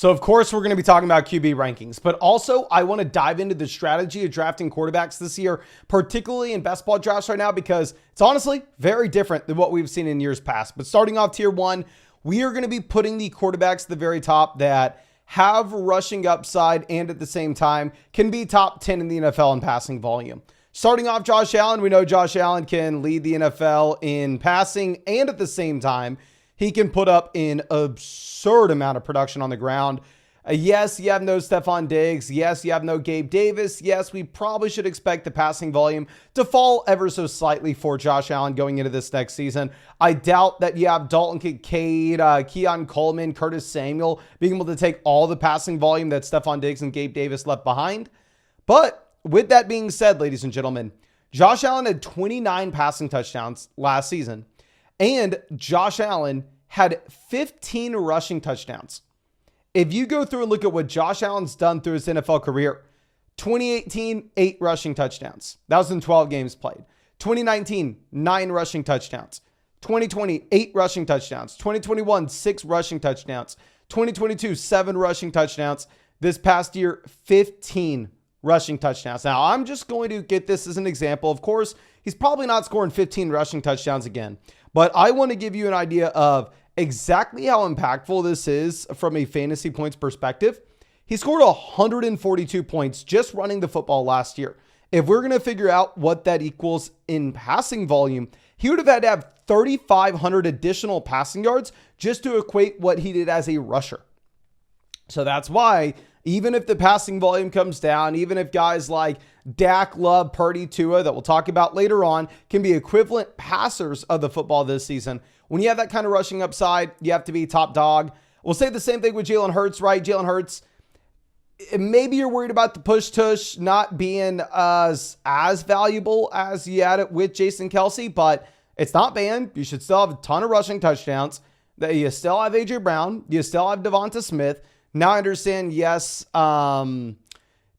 So, of course, we're going to be talking about QB rankings, but also I want to dive into the strategy of drafting quarterbacks this year, particularly in best ball drafts right now, because it's honestly very different than what we've seen in years past. But starting off tier one, we are going to be putting the quarterbacks at the very top that have rushing upside and at the same time can be top 10 in the NFL in passing volume. Starting off Josh Allen, we know Josh Allen can lead the NFL in passing and at the same time, he can put up an absurd amount of production on the ground. Yes, you have no Stephon Diggs. Yes, you have no Gabe Davis. Yes, we probably should expect the passing volume to fall ever so slightly for Josh Allen going into this next season. I doubt that you have Dalton Kincaid, Keon Coleman, Curtis Samuel being able to take all the passing volume that Stephon Diggs and Gabe Davis left behind. But with that being said, ladies and gentlemen, Josh Allen had 29 passing touchdowns last season. And Josh Allen had 15 rushing touchdowns. If you go through and look at what Josh Allen's done through his NFL career, 2018, 8 rushing touchdowns. That was in 12 games played. 2019, 9 rushing touchdowns. 2020, 8 rushing touchdowns. 2021, 6 rushing touchdowns. 2022, 7 rushing touchdowns. This past year, 15 rushing touchdowns. Now, I'm just going to get this as an example. Of course, he's probably not scoring 15 rushing touchdowns again. But I want to give you an idea of exactly how impactful this is from a fantasy points perspective. He scored 142 points just running the football last year. If we're going to figure out what that equals in passing volume, he would have had to have 3,500 additional passing yards just to equate what he did as a rusher. So that's why even if the passing volume comes down, even if guys like Dak, Love, Purdy, Tua, that we'll talk about later on, can be equivalent passers of the football this season, when you have that kind of rushing upside, you have to be top dog. We'll say the same thing with Jalen Hurts, right? Jalen Hurts, maybe you're worried about the push-tush not being as valuable as you had it with Jason Kelce, but it's not banned. You should still have a ton of rushing touchdowns. That you still have A.J. Brown. You still have Devonta Smith. Now I understand, yes,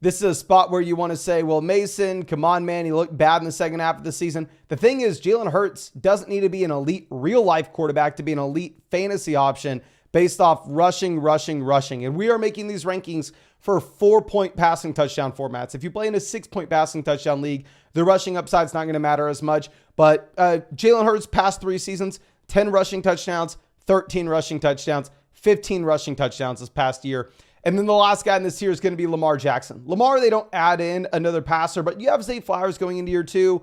this is a spot where you want to say, well, Mason, come on, man, he looked bad in the second half of the season. The thing is, Jalen Hurts doesn't need to be an elite real-life quarterback to be an elite fantasy option based off rushing. And we are making these rankings for 4-point passing touchdown formats. If you play in a 6-point passing touchdown league, the rushing upside's not going to matter as much. But Jalen Hurts past 3 seasons, 10 rushing touchdowns, 13 rushing touchdowns, 15 rushing touchdowns this past year. And then the last guy in this tier is going to be Lamar Jackson. Lamar, they don't add in another passer, but you have Zay Flowers going into year 2.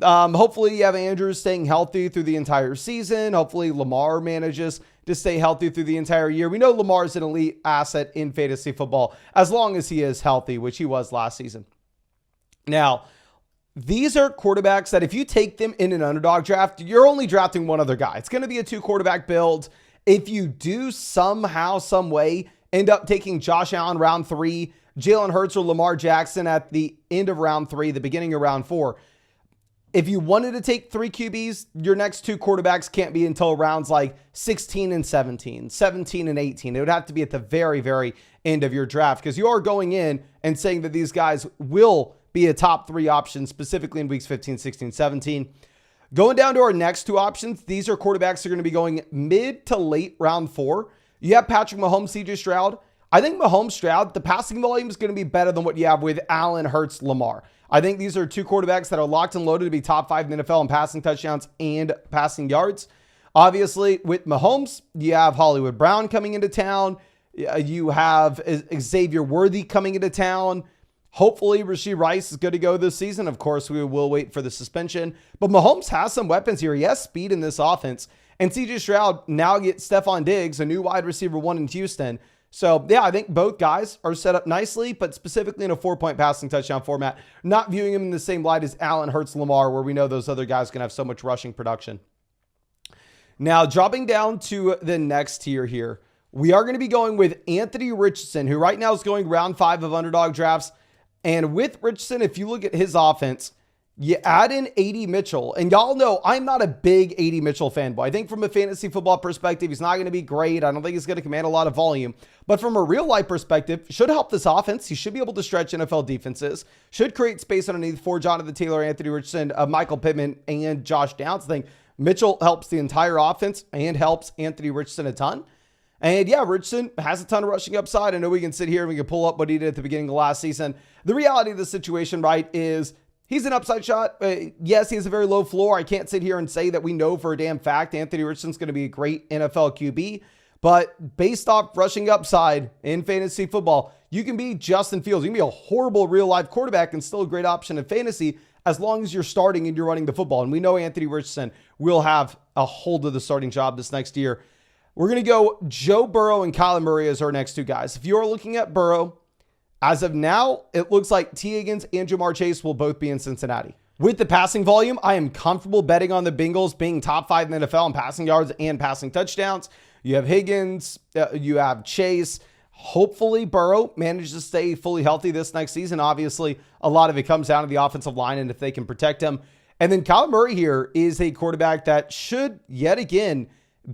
Hopefully you have Andrews staying healthy through the entire season. Hopefully Lamar manages to stay healthy through the entire year. We know Lamar is an elite asset in fantasy football as long as he is healthy, which he was last season. Now, these are quarterbacks that if you take them in an underdog draft, you're only drafting one other guy. It's going to be a 2-quarterback build. If you do somehow, some way, end up taking Josh Allen round 3, Jalen Hurts or Lamar Jackson at the end of round 3, the beginning of round 4, if you wanted to take 3 QBs, your next 2 quarterbacks can't be until rounds like 16 and 17, 17 and 18. It would have to be at the very, very end of your draft because you are going in and saying that these guys will be a top 3 option, specifically in weeks 15, 16, 17. Going down to our next 2 options, these are quarterbacks that are going to be going mid to late round 4. You have Patrick Mahomes, CJ Stroud. I think Mahomes, Stroud, the passing volume is going to be better than what you have with Allen, Hurts, Lamar. I think these are 2 quarterbacks that are locked and loaded to be top 5 in the NFL in passing touchdowns and passing yards. Obviously, with Mahomes, you have Hollywood Brown coming into town. You have Xavier Worthy coming into town. Hopefully, Rashee Rice is good to go this season. Of course, we will wait for the suspension. But Mahomes has some weapons here. He has speed in this offense. And CJ Stroud now gets Stephon Diggs, a new wide receiver 1 in Houston. So, yeah, I think both guys are set up nicely, but specifically in a 4-point passing touchdown format, not viewing them in the same light as Allen, Hurts, Lamar, where we know those other guys can have so much rushing production. Now, dropping down to the next tier here, we are going to be going with Anthony Richardson, who right now is going round 5 of underdog drafts. And with Richardson, if you look at his offense, you add in A.D. Mitchell, and y'all know I'm not a big A.D. Mitchell fanboy. I think from a fantasy football perspective, he's not going to be great. I don't think he's going to command a lot of volume. But from a real-life perspective, should help this offense. He should be able to stretch NFL defenses, should create space underneath for Jonathan Taylor, Anthony Richardson, Michael Pittman, and Josh Downs. I think Mitchell helps the entire offense and helps Anthony Richardson a ton. And yeah, Richardson has a ton of rushing upside. I know we can sit here and we can pull up what he did at the beginning of last season. The reality of the situation, right, is he's an upside shot. Yes, he has a very low floor. I can't sit here and say that we know for a damn fact Anthony Richardson's going to be a great NFL QB. But based off rushing upside in fantasy football, you can be Justin Fields. You can be a horrible real-life quarterback and still a great option in fantasy as long as you're starting and you're running the football. And we know Anthony Richardson will have a hold of the starting job this next year. We're going to go Joe Burrow and Kyler Murray as our next two guys. If you are looking at Burrow, as of now, it looks like T. Higgins and Jamar Chase will both be in Cincinnati. With the passing volume, I am comfortable betting on the Bengals being top 5 in the NFL in passing yards and passing touchdowns. You have Higgins, you have Chase. Hopefully Burrow manages to stay fully healthy this next season. Obviously, a lot of it comes down to the offensive line and if they can protect him. And then Kyler Murray here is a quarterback that should, yet again,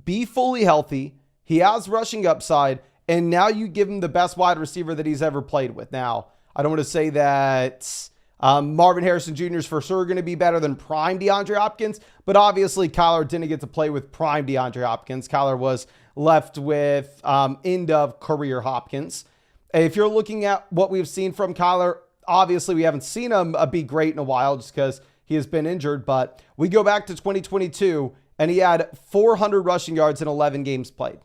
be fully healthy. He has rushing upside, and now you give him the best wide receiver that he's ever played with. Now, I don't want to say that Marvin Harrison Jr. is for sure going to be better than prime DeAndre Hopkins, but obviously Kyler didn't get to play with prime DeAndre Hopkins. Kyler was left with end of career Hopkins. If you're looking at what we've seen from Kyler, obviously we haven't seen him be great in a while just because he has been injured, but we go back to 2022 and he had 400 rushing yards in 11 games played.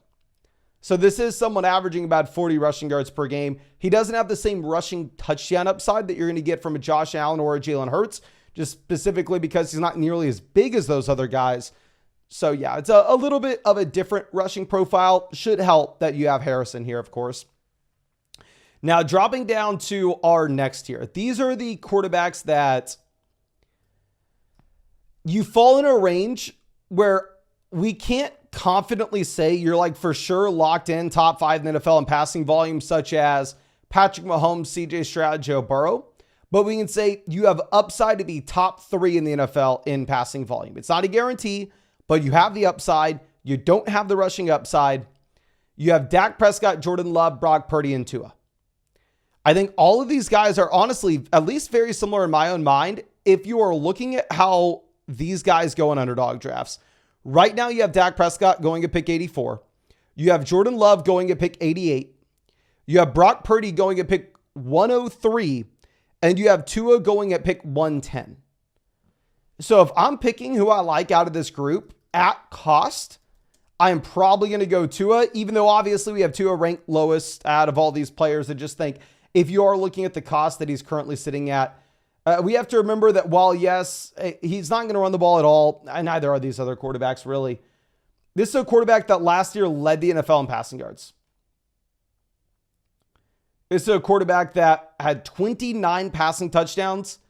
So this is someone averaging about 40 rushing yards per game. He doesn't have the same rushing touchdown upside that you're going to get from a Josh Allen or a Jalen Hurts, just specifically because he's not nearly as big as those other guys. So yeah, it's a little bit of a different rushing profile. Should help that you have Harrison here, of course. Now, dropping down to our next tier. These are the quarterbacks that you fall in a range where we can't confidently say you're like for sure locked in top 5 in the NFL in passing volume, such as Patrick Mahomes, CJ Stroud, Joe Burrow. But we can say you have upside to be top 3 in the NFL in passing volume. It's not a guarantee, but you have the upside. You don't have the rushing upside. You have Dak Prescott, Jordan Love, Brock Purdy, and Tua. I think all of these guys are honestly at least very similar in my own mind. If you are looking at how these guys go in underdog drafts, right now you have Dak Prescott going at pick 84. You have Jordan Love going at pick 88. You have Brock Purdy going at pick 103. And you have Tua going at pick 110. So if I'm picking who I like out of this group at cost, I am probably going to go Tua, even though obviously we have Tua ranked lowest out of all these players. I just think if you are looking at the cost that he's currently sitting at, we have to remember that while, yes, he's not going to run the ball at all, and neither are these other quarterbacks really. This is a quarterback that last year led the NFL in passing yards. This is a quarterback that had 29 passing touchdowns.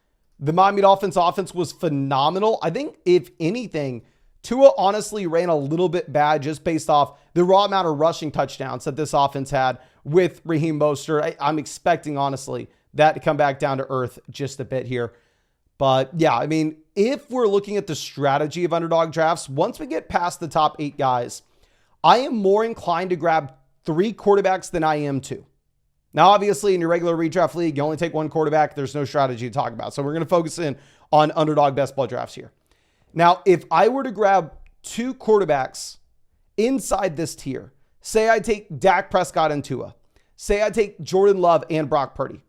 The Miami Dolphins offense was phenomenal. I think, if anything, Tua honestly ran a little bit bad just based off the raw amount of rushing touchdowns that this offense had with Raheem Mostert. I'm expecting, honestly, that to come back down to earth just a bit here. But yeah, I mean, if we're looking at the strategy of underdog drafts, once we get past the top 8 guys, I am more inclined to grab 3 quarterbacks than I am 2. Now, obviously, in your regular redraft league, you only take 1 quarterback. There's no strategy to talk about. So we're going to focus in on underdog best ball drafts here. Now, if I were to grab 2 quarterbacks inside this tier, say I take Dak Prescott and Tua, say I take Jordan Love and Brock Purdy,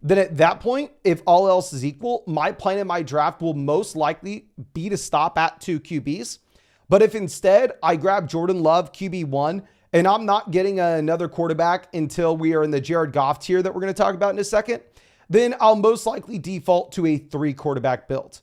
then at that point, if all else is equal, my plan in my draft will most likely be to stop at 2 QBs. But if instead I grab Jordan Love, QB1, and I'm not getting another quarterback until we are in the Jared Goff tier that we're going to talk about in a second, then I'll most likely default to a 3 quarterback build.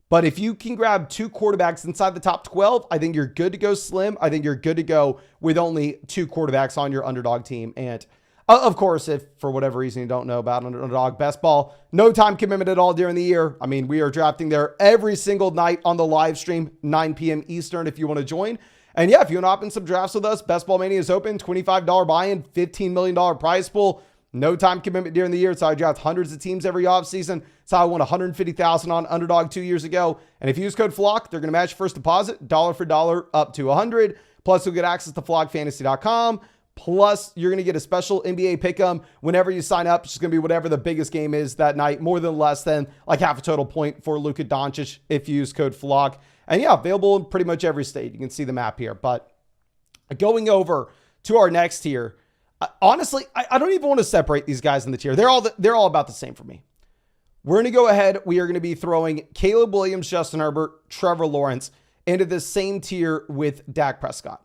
But if you can grab 2 quarterbacks inside the top 12, I think you're good to go slim. I think you're good to go with only 2 quarterbacks on your underdog team. And of course, if for whatever reason you don't know about underdog best ball, no time commitment at all during the year. I mean, we are drafting there every single night on the live stream, 9 p.m. Eastern, if you want to join. And yeah, if you want to open some drafts with us, Best Ball Mania is open, $25 buy-in, $15 million prize pool. No time commitment during the year. It's how I draft hundreds of teams every offseason. It's how I won $150,000 on Underdog 2 years ago. And if you use code FLOCK, they're going to match your first deposit, dollar for dollar, up to $100. Plus, you'll get access to flockfantasy.com. Plus, you're going to get a special NBA pick'em whenever you sign up. It's just going to be whatever the biggest game is that night, more than less than like half a total point for Luka Doncic if you use code FLOCK. And yeah, available in pretty much every state. You can see the map here. But going over to our next tier. Honestly, I don't even want to separate these guys in the tier. They're all about the same for me. We're going to go ahead. We are going to be throwing Caleb Williams, Justin Herbert, Trevor Lawrence into the same tier with Dak Prescott.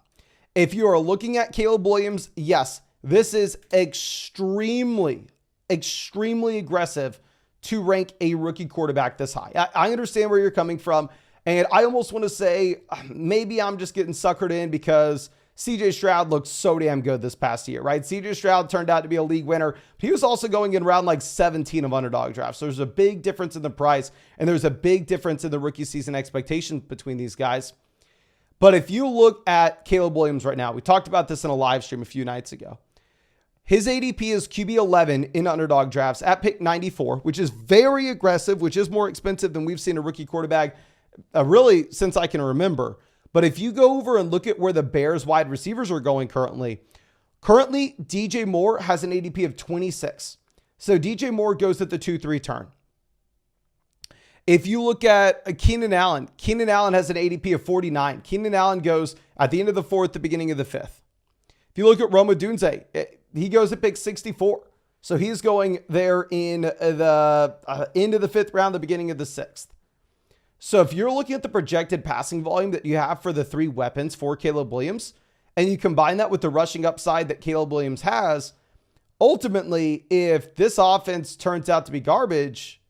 If you are looking at Caleb Williams, yes, this is extremely aggressive to rank a rookie quarterback this high. I understand where you're coming from, and I almost want to say maybe I'm just getting suckered in because CJ Stroud looked so damn good this past year, right? CJ Stroud turned out to be a league winner. But he was also going in round like 17 of underdog drafts. So there's a big difference in the price, and there's a big difference in the rookie season expectations between these guys. But if you look at Caleb Williams right now, we talked about this in a live stream a few nights ago. His ADP is QB 11 in underdog drafts at pick 94, which is very aggressive, which is more expensive than we've seen a rookie quarterback really since I can remember. But if you go over and look at where the Bears wide receivers are going currently, DJ Moore has an ADP of 26. So DJ Moore goes at the 2-3 turn. If you look at Keenan Allen has an ADP of 49. Keenan Allen goes at the end of the fourth, the beginning of the fifth. If you look at Roma Dunze, he goes at pick 64. So he's going there in the end of the fifth round, the beginning of the sixth. So if you're looking at the projected passing volume that you have for the three weapons for Caleb Williams, and you combine that with the rushing upside that Caleb Williams has, ultimately, if this offense turns out to be garbage,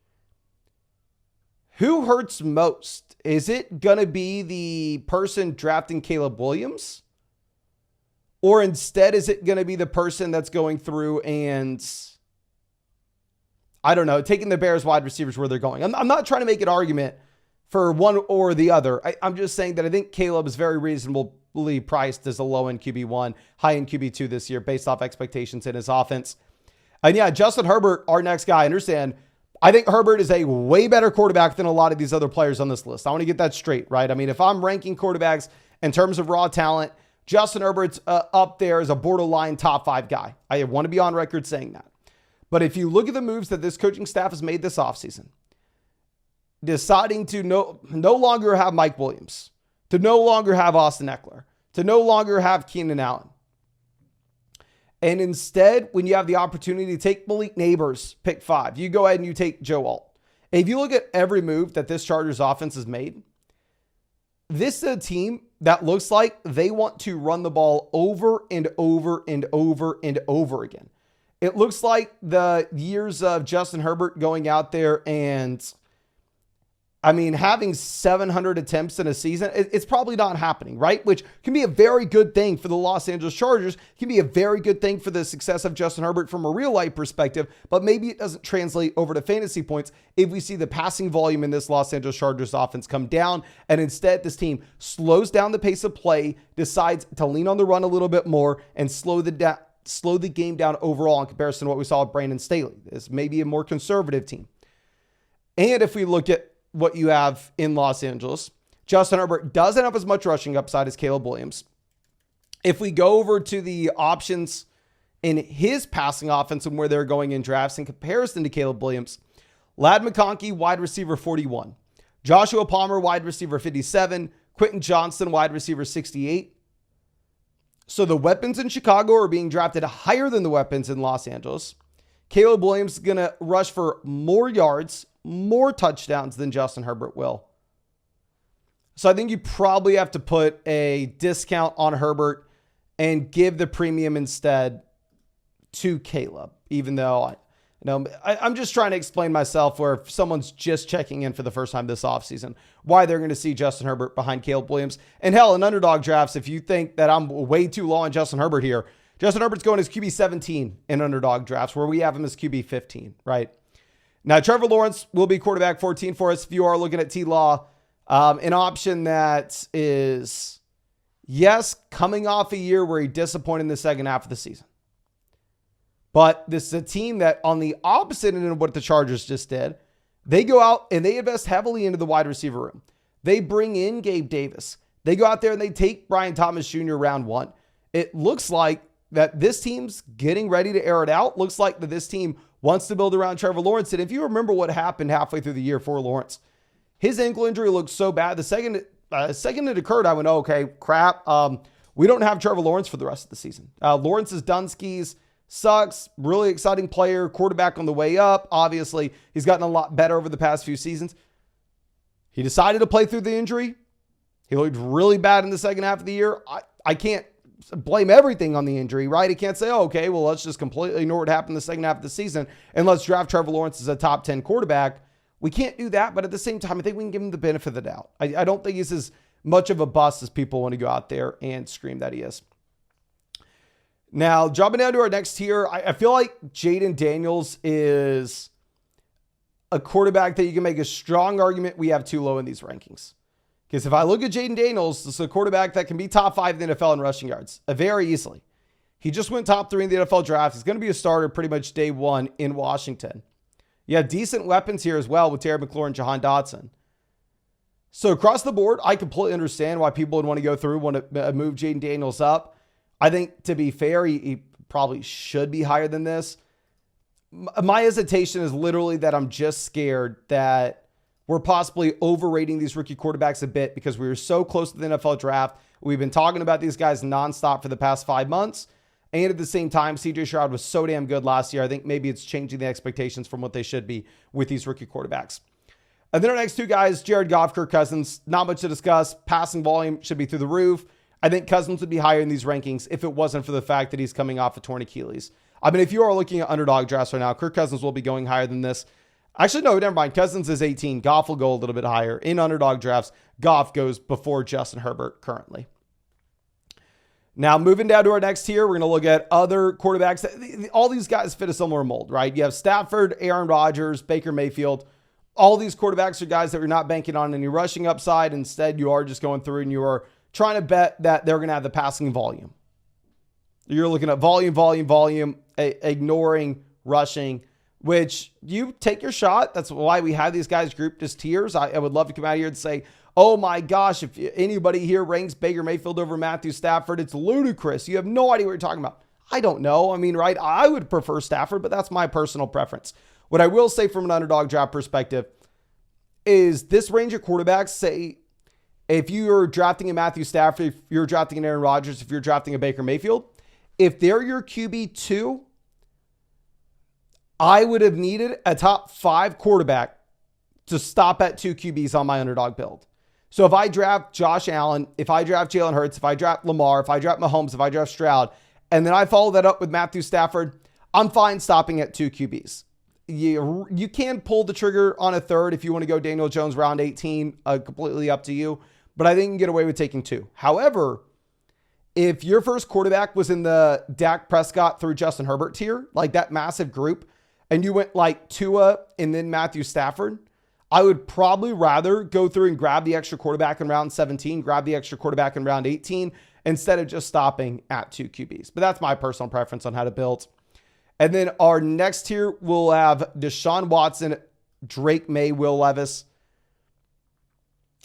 who hurts most? Is it going to be the person drafting Caleb Williams? Or instead, is it going to be the person that's going through and, I don't know, taking the Bears wide receivers where they're going? I'm not trying to make an argument for one or the other. I'm just saying that I think Caleb is very reasonably priced as a low-end QB1, high-end QB2 this year based off expectations in his offense. And yeah, Justin Herbert, our next guy, I understand. I think Herbert is a way better quarterback than a lot of these other players on this list. I want to get that straight, right? I mean, if I'm ranking quarterbacks in terms of raw talent, Justin Herbert's up there as a borderline top 5 guy. I want to be on record saying that. But if you look at the moves that this coaching staff has made this offseason, deciding to no longer have Mike Williams, to no longer have Austin Eckler, to no longer have Keenan Allen. And instead, when you have the opportunity to take Malik Neighbors, pick 5, you go ahead and you take Joe Alt. And if you look at every move that this Chargers offense has made, this is a team that looks like they want to run the ball over and over and over and over again. It looks like the years of Justin Herbert going out there and, having 700 attempts in a season, it's probably not happening, right? Which can be a very good thing for the Los Angeles Chargers, can be a very good thing for the success of Justin Herbert from a real life perspective, but maybe it doesn't translate over to fantasy points if we see the passing volume in this Los Angeles Chargers offense come down, and instead this team slows down the pace of play, decides to lean on the run a little bit more, and slow the game down overall in comparison to what we saw with Brandon Staley. This may be a more conservative team. And if we look at what you have in Los Angeles, Justin Herbert doesn't have as much rushing upside as Caleb Williams. If we go over to the options in his passing offense and where they're going in drafts in comparison to Caleb Williams, Ladd McConkey, wide receiver 41. Joshua Palmer, wide receiver 57. Quentin Johnston, wide receiver 68. So the weapons in Chicago are being drafted higher than the weapons in Los Angeles. Caleb Williams is going to rush for more yards, more touchdowns than Justin Herbert will. So I think you probably have to put a discount on Herbert and give the premium instead to Caleb, even though I'm just trying to explain myself where if someone's just checking in for the first time this offseason, why they're going to see Justin Herbert behind Caleb Williams. And hell, in underdog drafts, if you think that I'm way too low on Justin Herbert here, Justin Herbert's going as QB 17 in underdog drafts where we have him as QB 15, right? Now, Trevor Lawrence will be quarterback 14 for us. If you are looking at T-Law, an option that is, yes, coming off a year where he disappointed in the second half of the season. But this is a team that on the opposite end of what the Chargers just did, they go out and they invest heavily into the wide receiver room. They bring in Gabe Davis. They go out there and they take Brian Thomas Jr. round 1. It looks like that this team's getting ready to air it out. Looks like that this team wants to build around Trevor Lawrence. And if you remember what happened halfway through the year for Lawrence, his ankle injury looked so bad. The second it occurred, I went, oh, okay, crap. we don't have Trevor Lawrence for the rest of the season. Lawrence is done skis, sucks, really exciting player, quarterback on the way up. Obviously, he's gotten a lot better over the past few seasons. He decided to play through the injury. He looked really bad in the second half of the year. I can't blame everything on the injury, right? I can't say, oh, okay, well, let's just completely ignore what happened in the second half of the season and let's draft Trevor Lawrence as a top 10 quarterback. We can't do that, but at the same time, I think we can give him the benefit of the doubt. I don't think he's as much of a bust as people want to go out there and scream that he is. Now, jumping down to our next tier, I feel like Jaden Daniels is a quarterback that you can make a strong argument we have too low in these rankings. Because if I look at Jaden Daniels, this is a quarterback that can be top 5 in the NFL in rushing yards very easily. He just went top 3 in the NFL draft. He's going to be a starter pretty much day one in Washington. You have decent weapons here as well with Terry McLaurin, Jahan Dotson. So across the board, I completely understand why people would want to go through, want to move Jaden Daniels up. I think, to be fair, he probably should be higher than this. My hesitation is literally that I'm just scared that we're possibly overrating these rookie quarterbacks a bit because we were so close to the NFL draft. We've been talking about these guys nonstop for the past 5 months. And at the same time, CJ Stroud was so damn good last year. I think maybe it's changing the expectations from what they should be with these rookie quarterbacks. And then our next two guys, Jared Goff, Kirk Cousins, not much to discuss. Passing volume should be through the roof. I think Cousins would be higher in these rankings if it wasn't for the fact that he's coming off a torn Achilles. I mean, if you are looking at underdog drafts right now, Kirk Cousins will be going higher than this. Actually, no, never mind. Cousins is 18. Goff will go a little bit higher. In underdog drafts, Goff goes before Justin Herbert currently. Now, moving down to our next tier, we're going to look at other quarterbacks. All these guys fit a similar mold, right? You have Stafford, Aaron Rodgers, Baker Mayfield. All these quarterbacks are guys that you're not banking on any rushing upside. Instead, you are just going through and you are trying to bet that they're going to have the passing volume. You're looking at volume, ignoring rushing, which you take your shot. That's why we have these guys grouped as tiers. I would love to come out here and say, oh my gosh, if anybody here ranks Baker Mayfield over Matthew Stafford, it's ludicrous. You have no idea what you're talking about. I don't know. I mean, right? I would prefer Stafford, but that's my personal preference. What I will say from an underdog draft perspective is this range of quarterbacks, say, if you're drafting a Matthew Stafford, if you're drafting an Aaron Rodgers, if you're drafting a Baker Mayfield, if they're your QB2, I would have needed a top 5 quarterback to stop at 2 QBs on my underdog build. So if I draft Josh Allen, if I draft Jalen Hurts, if I draft Lamar, if I draft Mahomes, if I draft Stroud, and then I follow that up with Matthew Stafford, I'm fine stopping at 2 QBs. You can pull the trigger on a third if you want to go Daniel Jones round 18, completely up to you. But I think you can get away with taking 2. However, if your first quarterback was in the Dak Prescott through Justin Herbert tier, like that massive group, and you went like Tua and then Matthew Stafford, I would probably rather go through and grab the extra quarterback in round 17, grab the extra quarterback in round 18, instead of just stopping at 2 QBs. But that's my personal preference on how to build. And then our next tier, we'll have DeShaun Watson, Drake May, Will Levis.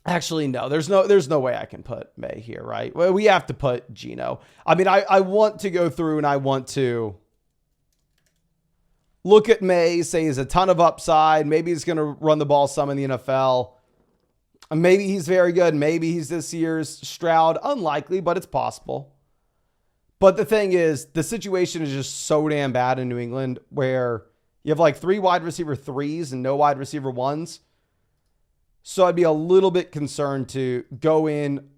Actually, no, there's no way I can put May here, right? Well, we have to put Geno. I mean, I want to go through and I want to look at May, say he's a ton of upside. Maybe he's going to run the ball some in the NFL. Maybe he's very good. Maybe he's this year's Stroud. Unlikely, but it's possible. But the thing is, the situation is just so damn bad in New England where you have like 3 wide receiver 3s and no wide receiver 1s. So I'd be a little bit concerned to go in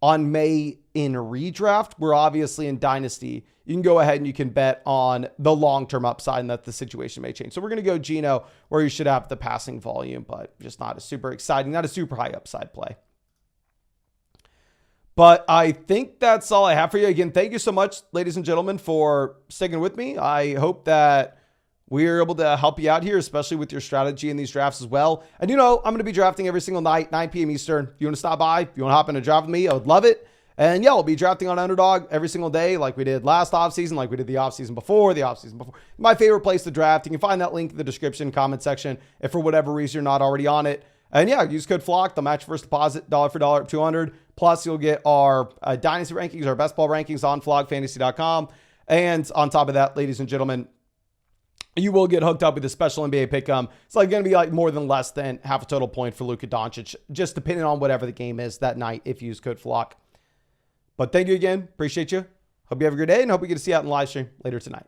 on May in redraft. We're obviously in Dynasty. You can go ahead and you can bet on the long-term upside and that the situation may change. So we're going to go Geno, where you should have the passing volume, but just not a super exciting, not a super high upside play. But I think that's all I have for you. Again, thank you so much, ladies and gentlemen, for sticking with me. I hope that we are able to help you out here, especially with your strategy in these drafts as well. And you know, I'm going to be drafting every single night, 9 p.m. Eastern. If you want to stop by, if you want to hop in a draft with me, I would love it. And yeah, we'll be drafting on Underdog every single day like we did last offseason, like we did the offseason before. My favorite place to draft. You can find that link in the description, comment section, if for whatever reason you're not already on it. And yeah, use code FLOCK. They'll match your first deposit, dollar for dollar, up 200. Plus, you'll get our Dynasty rankings, our best ball rankings on flockfantasy.com. And on top of that, ladies and gentlemen, you will get hooked up with a special NBA pick'em. It's like going to be like more than less than half a total point for Luka Doncic, just depending on whatever the game is that night if you use code FLOCK. But thank you again. Appreciate you. Hope you have a good day and hope we get to see you out in the live stream later tonight.